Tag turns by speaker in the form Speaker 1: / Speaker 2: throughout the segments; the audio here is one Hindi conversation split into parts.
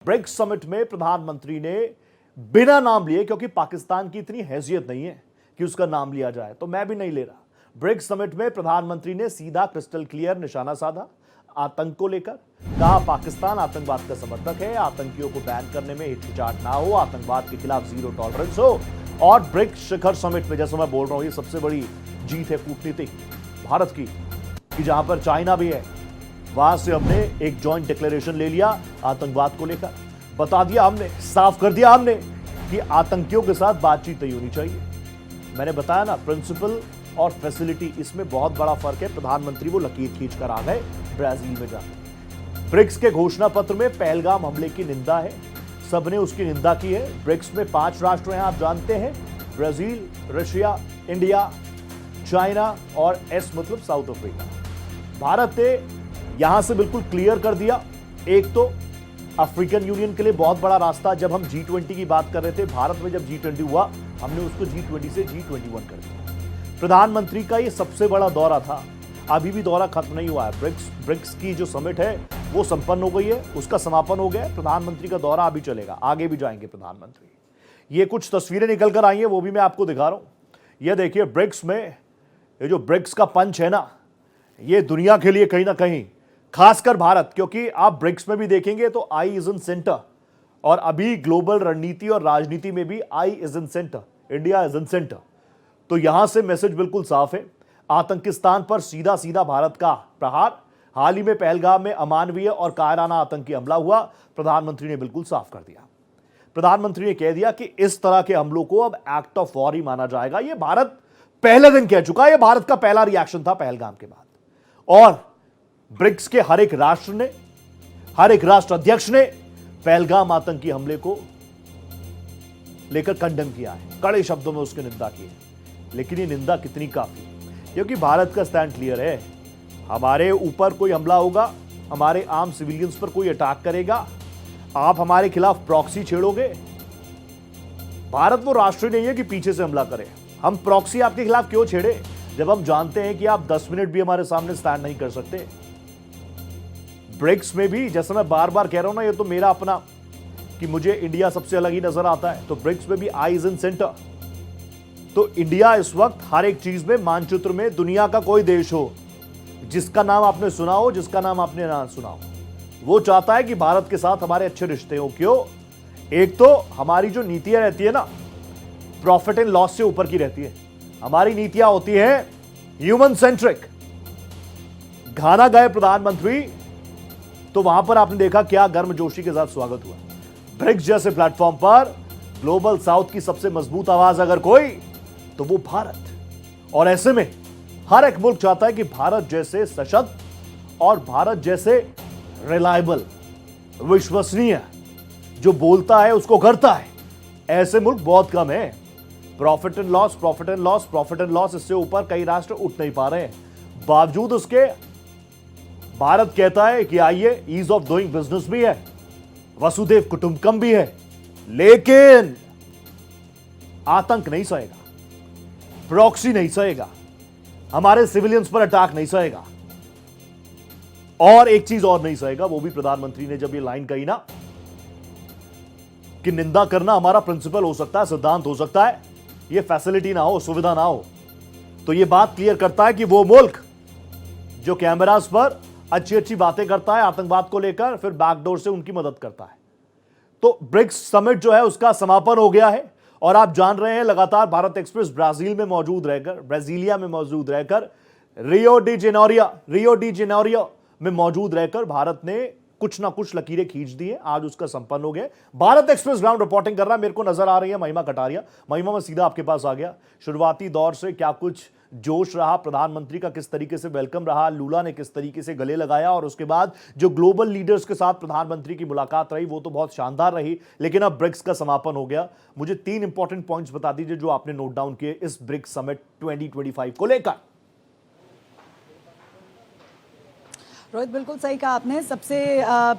Speaker 1: ब्रिक्स समिट में प्रधानमंत्री ने बिना नाम लिए, क्योंकि पाकिस्तान की इतनी हैसियत नहीं है कि उसका नाम लिया जाए, तो मैं भी नहीं ले रहा। ब्रिक्स समिट में प्रधानमंत्री ने सीधा क्रिस्टल क्लियर निशाना साधा आतंक को लेकर। कहा पाकिस्तान आतंकवाद का समर्थक है, आतंकियों को बैन करने में हिचकिचाहट ना हो, आतंकवाद के खिलाफ जीरो टॉलरेंस हो। और ब्रिक्स शिखर समिट में, जैसे मैं बोल रहा हूं, ये सबसे बड़ी जीत है कूटनीतिक भारत की, कि जहां पर चाइना भी है, वहां से हमने एक जॉइंट डिक्लेरेशन ले लिया आतंकवाद को लेकर। बता दिया हमने, साफ कर दिया हमने कि आतंकियों के साथ बातचीत नहीं होनी चाहिए। मैंने बताया ना, प्रिंसिपल और फैसिलिटी, इसमें बहुत बड़ा फर्क है। प्रधानमंत्री वो लकीर खींच कर आ गए ब्राजील में जाकर। ब्रिक्स के घोषणा पत्र में पहलगाम हमले की निंदा है, सबने उसकी निंदा की है। ब्रिक्स में 5 राष्ट्र हैं, आप जानते हैं, ब्राजील, रशिया, इंडिया, चाइना और एस मतलब साउथ अफ्रीका। भारत ने यहां से बिल्कुल क्लियर कर दिया। एक तो अफ्रीकन यूनियन के लिए बहुत बड़ा रास्ता, जब हम G20 की बात कर रहे थे, भारत में जब G20 हुआ, हमने उसको G20 से G21 कर दिया। प्रधानमंत्री का ये सबसे बड़ा दौरा था, अभी भी दौरा खत्म नहीं हुआ है। ब्रिक्स की जो समिट है वो संपन्न हो गई है, उसका समापन हो गया है। प्रधानमंत्री का दौरा अभी चलेगा, आगे भी जाएंगे प्रधानमंत्री। ये कुछ तस्वीरें निकल कर आई हैं, वो भी मैं आपको दिखा रहा हूं। ये देखिए, ब्रिक्स में ये जो ब्रिक्स का पंच है ना, ये दुनिया के लिए कहीं ना कहीं, खासकर भारत, क्योंकि आप ब्रिक्स में भी देखेंगे तो आई इज इन सेंटर, और अभी ग्लोबल रणनीति और राजनीति में भी I is in centre, India is in centre. तो यहां से मैसेज बिल्कुल साफ है, आतंकिस्तान पर सीधा सीधा भारत का प्रहार। हाल ही में पहलगाम में अमानवीय और कायराना आतंकी हमला हुआ, प्रधानमंत्री ने बिल्कुल साफ कर दिया। प्रधानमंत्री ने कह दिया कि इस तरह के हमलों को अब एक्ट ऑफ वॉर ही माना जाएगा। यह भारत पहले दिन कह चुका है, यह भारत का पहला रिएक्शन था पहलगाम के बाद। और ब्रिक्स के हर एक राष्ट्र ने, हर एक राष्ट्र अध्यक्ष ने पहलगाम आतंकी हमले को लेकर कंडम किया है, कड़े शब्दों में उसकी निंदा की है। लेकिन ये निंदा कितनी काफी, क्योंकि भारत का स्टैंड क्लियर है। हमारे ऊपर कोई हमला होगा, हमारे आम सिविलियंस पर कोई अटैक करेगा, आप हमारे खिलाफ प्रॉक्सी छेड़ोगे। भारत वो राष्ट्र नहीं है कि पीछे से हमला करे। हम प्रॉक्सी आपके खिलाफ क्यों छेड़े, जब हम जानते हैं कि आप 10 मिनट भी हमारे सामने स्टैंड नहीं कर सकते। ब्रिक्स में भी, जैसे मैं बार बार कह रहा हूं ना, ये तो मेरा अपना, कि मुझे इंडिया सबसे अलग ही नजर आता है, तो ब्रिक्स में भी आई इज इन सेंटर। तो इंडिया इस वक्त हर एक चीज में, मानचित्र में, दुनिया का कोई देश हो जिसका नाम आपने सुना हो, जिसका नाम आपने ना सुना हो, वो चाहता है कि भारत के साथ हमारे अच्छे रिश्ते हो। क्यों? एक तो हमारी जो नीतियां रहती है ना, प्रॉफिट एंड लॉस से ऊपर की रहती है। हमारी नीतियां होती है ह्यूमन सेंट्रिक। घाना गए प्रधानमंत्री, तो वहां पर आपने देखा क्या गर्मजोशी के साथ स्वागत हुआ। ब्रिक्स जैसे प्लेटफॉर्म पर ग्लोबल साउथ की सबसे मजबूत आवाज अगर कोई, तो वो भारत। और ऐसे में हर एक मुल्क चाहता है कि भारत जैसे सशक्त और भारत जैसे रिलायबल, विश्वसनीय, जो बोलता है उसको करता है, ऐसे मुल्क बहुत कम है। Profit and loss, profit and loss, profit and loss, इससे ऊपर कई राष्ट्र उठ नहीं पा रहे हैं। बावजूद उसके भारत कहता है कि आइए, ईज ऑफ डूइंग बिजनेस भी है, वसुदेव कुटुंबकम भी है, लेकिन आतंक नहीं सहेगा, प्रॉक्सी नहीं सहेगा, हमारे सिविलियंस पर अटैक नहीं सहेगा, और एक चीज और नहीं सहेगा, वो भी प्रधानमंत्री ने जब ये लाइन कही ना कि निंदा करना हमारा प्रिंसिपल हो सकता है, सिद्धांत हो सकता है, ये फैसिलिटी ना हो, सुविधा ना हो, तो ये बात क्लियर करता है कि वो मुल्क जो कैमरास पर अच्छी अच्छी बातें करता है आतंकवाद को लेकर, फिर बैकडोर से उनकी मदद करता है। तो ब्रिक्स समिट जो है उसका समापन हो गया है, और आप जान रहे हैं लगातार भारत एक्सप्रेस ब्राजील में मौजूद रहकर, ब्राजीलिया में मौजूद रहकर, रियो डी जेनेरियो में मौजूद रहकर भारत ने कुछ ना कुछ लकीरें खींच दी है। आज उसका संपन्न हो गया। भारत एक्सप्रेस ग्राउंड रिपोर्टिंग कर रहा है, मेरे को नजर आ रही है महिमा कटारिया। महिमा, मैं सीधा आपके पास आ गया। शुरुआती दौर से क्या कुछ जोश रहा, प्रधानमंत्री का किस तरीके से वेलकम रहा, लूला ने किस तरीके से गले लगाया, और उसके बाद जो ग्लोबल लीडर्स के साथ प्रधानमंत्री की मुलाकात रही, वो तो बहुत शानदार रही। लेकिन अब ब्रिक्स का समापन हो गया। मुझे 3 इंपॉर्टेंट पॉइंट्स बता दीजिए जो आपने नोट डाउन किए इस ब्रिक्स समिट 2025 को लेकर।
Speaker 2: रोहित, बिल्कुल सही कहा आपने। सबसे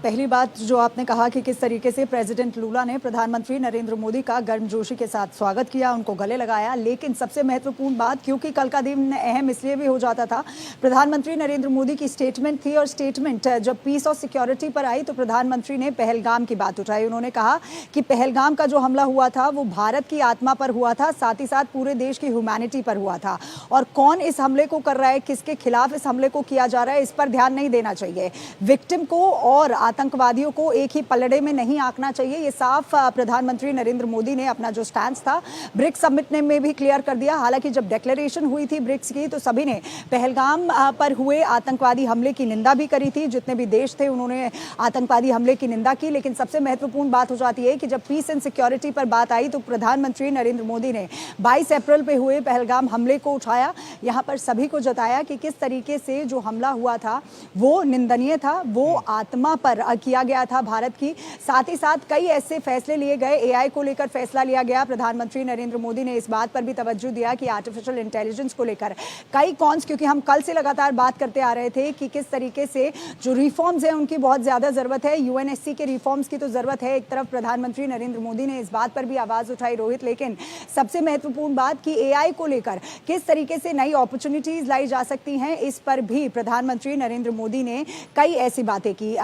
Speaker 2: पहली बात जो आपने कहा कि किस तरीके से प्रेसिडेंट लूला ने प्रधानमंत्री नरेंद्र मोदी का गर्मजोशी के साथ स्वागत किया, उनको गले लगाया। लेकिन सबसे महत्वपूर्ण बात, क्योंकि कल का दिन अहम इसलिए भी हो जाता था, प्रधानमंत्री नरेंद्र मोदी की स्टेटमेंट थी, और स्टेटमेंट जब पीस और सिक्योरिटी पर आई तो प्रधानमंत्री ने पहलगाम की बात उठाई। उन्होंने कहा कि पहलगाम का जो हमला हुआ था वो भारत की आत्मा पर हुआ था, साथ ही साथ पूरे देश की ह्यूमैनिटी पर हुआ था। और कौन इस हमले को कर रहा है, किसके खिलाफ इस हमले को किया जा रहा है, इस पर ध्यान नहीं देना चाहिए। विक्टिम को और आतंकवादियों को एक ही पलड़े में नहीं आंकना चाहिए। ये साफ प्रधानमंत्री नरेंद्र मोदी ने अपना जो स्टैंड था ब्रिक्स समिट में भी क्लियर कर दिया। हालांकि जब डिक्लेरेशन हुई थी ब्रिक्स की तो सभी ने पहलगाम पर हुए आतंकवादी हमले की निंदा भी करी थी। जितने भी देश थे उन्होंने आतंकवादी हमले की निंदा की। लेकिन सबसे महत्वपूर्ण बात हो जाती है कि जब पीस एंड सिक्योरिटी पर बात आई तो प्रधानमंत्री नरेंद्र मोदी ने 22 अप्रैल पे हुए पहलगाम हमले को उठाया। यहां पर सभी को जताया कि किस तरीके से जो हमला हुआ था वो निंदनीय था, वो आत्मा पर किया गया था भारत की। साथ ही साथ कई ऐसे फैसले लिए गए, एआई को लेकर फैसला लिया गया। प्रधानमंत्री नरेंद्र मोदी ने इस बात पर भी तवज्जो दिया कि आर्टिफिशियल इंटेलिजेंस को लेकर कई कॉन्स, क्योंकि हम कल से लगातार बात करते आ रहे थे कि किस तरीके से जो रिफॉर्म्स हैं उनकी बहुत ज्यादा जरूरत है। यूएनएससी के रिफॉर्म्स की तो जरूरत है। एक तरफ प्रधानमंत्री नरेंद्र मोदी ने इस बात पर भी आवाज उठाई रोहित, लेकिन सबसे महत्वपूर्ण बात कि एआई को लेकर किस तरीके से नई अपॉर्चुनिटीज लाई जा सकती हैं, इस पर भी प्रधानमंत्री नरेंद्र मोदी ने कई ऐसी बातें की।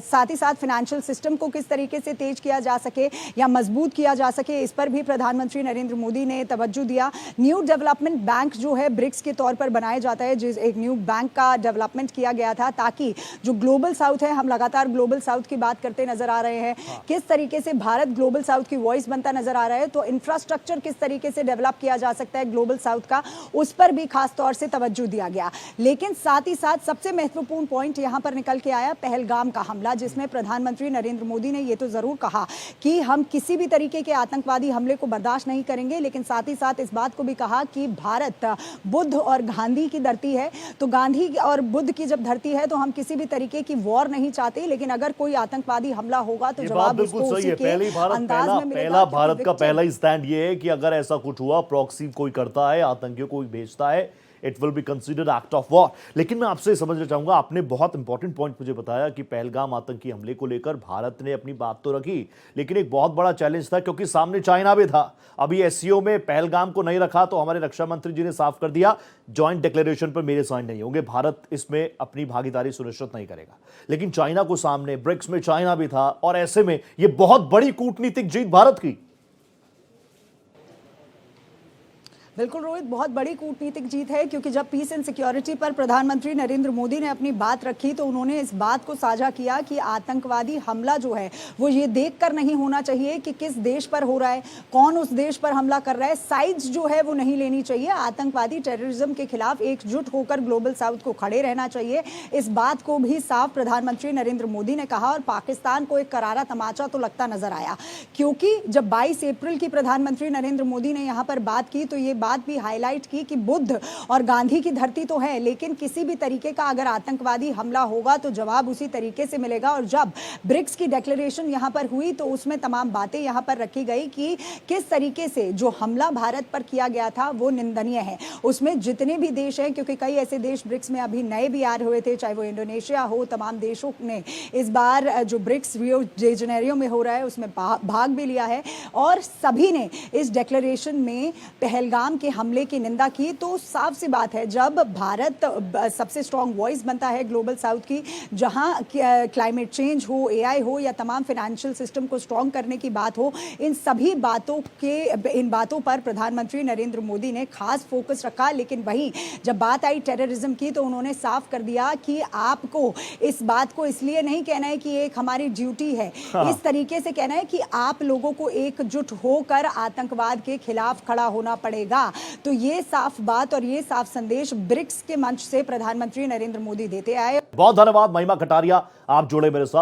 Speaker 2: साथ ही साथ फाइनेंशियल सिस्टम को किस तरीके से तेज किया जा सके या मजबूत किया जा सके, इस पर भी प्रधानमंत्री नरेंद्र मोदी ने तवज्जो दिया। न्यू डेवलपमेंट बैंक जो है ब्रिक्स के तौर पर बनाया जाता है, जिस एक न्यू बैंक का डेवलपमेंट किया गया था ताकि जो ग्लोबल साउथ है, हम लगातार ग्लोबल साउथ की बात करते नजर आ रहे हैं, किस तरीके से भारत ग्लोबल साउथ की वॉइस बनता नजर आ रहा है, तो इंफ्रास्ट्रक्चर किस तरीके से डेवलप किया जा सकता है ग्लोबल साउथ का, उस पर भी खास तौर से तवज्जो दिया गया। लेकिन साथ ही साथ सबसे महत्वपूर्ण पॉइंट यहां पर निकल के आया पहलगाम का हमला, जिसमें प्रधानमंत्री नरेंद्र मोदी ने यह तो जरूर कहा कि हम किसी भी तरीके के आतंकवादी हमले को बर्दाश्त नहीं करेंगे, लेकिन साथ ही साथ इस बात को भी कहा कि भारत बुद्ध और गांधी की धरती है, तो गांधी और बुद्ध की जब धरती है तो हम किसी भी तरीके की वॉर नहीं चाहते, लेकिन अगर कोई आतंकवादी हमला होगा तो जवाब उसको उसी के अंदाज में मिलेगा।
Speaker 1: भारत का पहला ही स्टैंड ये है कि अगर ऐसा कुछ हुआ, प्रॉक्सी कोई करता है, आतंकियों को भेजता है, it will be considered act of war. लेकिन मैं आपसे समझना चाहूंगा, आपने बहुत इंपॉर्टेंट पॉइंट मुझे बताया कि पहलगाम आतंकी हमले को लेकर भारत ने अपनी बात तो रखी, लेकिन एक बहुत बड़ा चैलेंज था क्योंकि सामने चाइना भी था। अभी एससीओ में पहलगाम को नहीं रखा तो हमारे रक्षा मंत्री जी ने साफ कर दिया ज्वाइंट डिक्लेरेशन पर मेरे साइन नहीं होंगे, भारत इसमें अपनी भागीदारी सुनिश्चित नहीं करेगा। लेकिन चाइना को सामने, ब्रिक्स में चाइना भी था, और ऐसे में यह बहुत बड़ी कूटनीतिक जीत भारत की।
Speaker 2: बिल्कुल रोहित, बहुत बड़ी कूटनीतिक जीत है, क्योंकि जब पीस एंड सिक्योरिटी पर प्रधानमंत्री नरेंद्र मोदी ने अपनी बात रखी तो उन्होंने इस बात को साझा किया कि आतंकवादी हमला जो है वो ये देखकर नहीं होना चाहिए कि किस देश पर हो रहा है, कौन उस देश पर हमला कर रहा है, साइड्स जो है वो नहीं लेनी चाहिए। आतंकवादी टेररिज्म के खिलाफ एकजुट होकर ग्लोबल साउथ को खड़े रहना चाहिए। इस बात को भी साफ प्रधानमंत्री नरेंद्र मोदी ने कहा, और पाकिस्तान को एक करारा तमाचा तो लगता नजर आया, क्योंकि जब 22 अप्रैल की प्रधानमंत्री नरेंद्र मोदी ने यहाँ पर बात की तो ये बात भी हाईलाइट की कि बुद्ध और गांधी की धरती तो है, लेकिन किसी भी तरीके का अगर आतंकवादी हमला होगा तो जवाब उसी तरीके से मिलेगा। और जब ब्रिक्स की डिक्लेरेशन यहां पर हुई तो उसमें तमाम बातें यहां पर रखी गई कि किस तरीके से जो हमला भारत पर किया गया था वो निंदनीय है। उसमें जितने भी देश हैं, क्योंकि कई ऐसे देश ब्रिक्स में अभी नए भी आ रहे हुए थे, चाहे वो इंडोनेशिया हो, तमाम देशों ने इस बार जो ब्रिक्स रियो de Janeiro में हो रहा है उसमें भाग भी लिया है, और सभी ने इस डिक्लेरेशन में पहलगाम के हमले की निंदा की। तो साफ सी बात है, जब भारत सबसे स्ट्रांग वॉइस बनता है ग्लोबल साउथ की, जहां क्लाइमेट चेंज हो, एआई हो, या तमाम फाइनेंशियल सिस्टम को स्ट्रांग करने की बात हो, इन सभी बातों पर प्रधानमंत्री नरेंद्र मोदी ने खास फोकस रखा। लेकिन वहीं जब बात आई टेररिज्म की तो उन्होंने साफ कर दिया कि आपको इस बात को इसलिए नहीं कहना है कि एक हमारी ड्यूटी है, इस तरीके से कहना है कि आप लोगों को एकजुट होकर आतंकवाद के खिलाफ खड़ा होना पड़ेगा। तो ये साफ बात और ये साफ संदेश ब्रिक्स के मंच से प्रधानमंत्री नरेंद्र मोदी देते आए।
Speaker 1: बहुत धन्यवाद महिमा कटारिया, आप जुड़े मेरे साथ।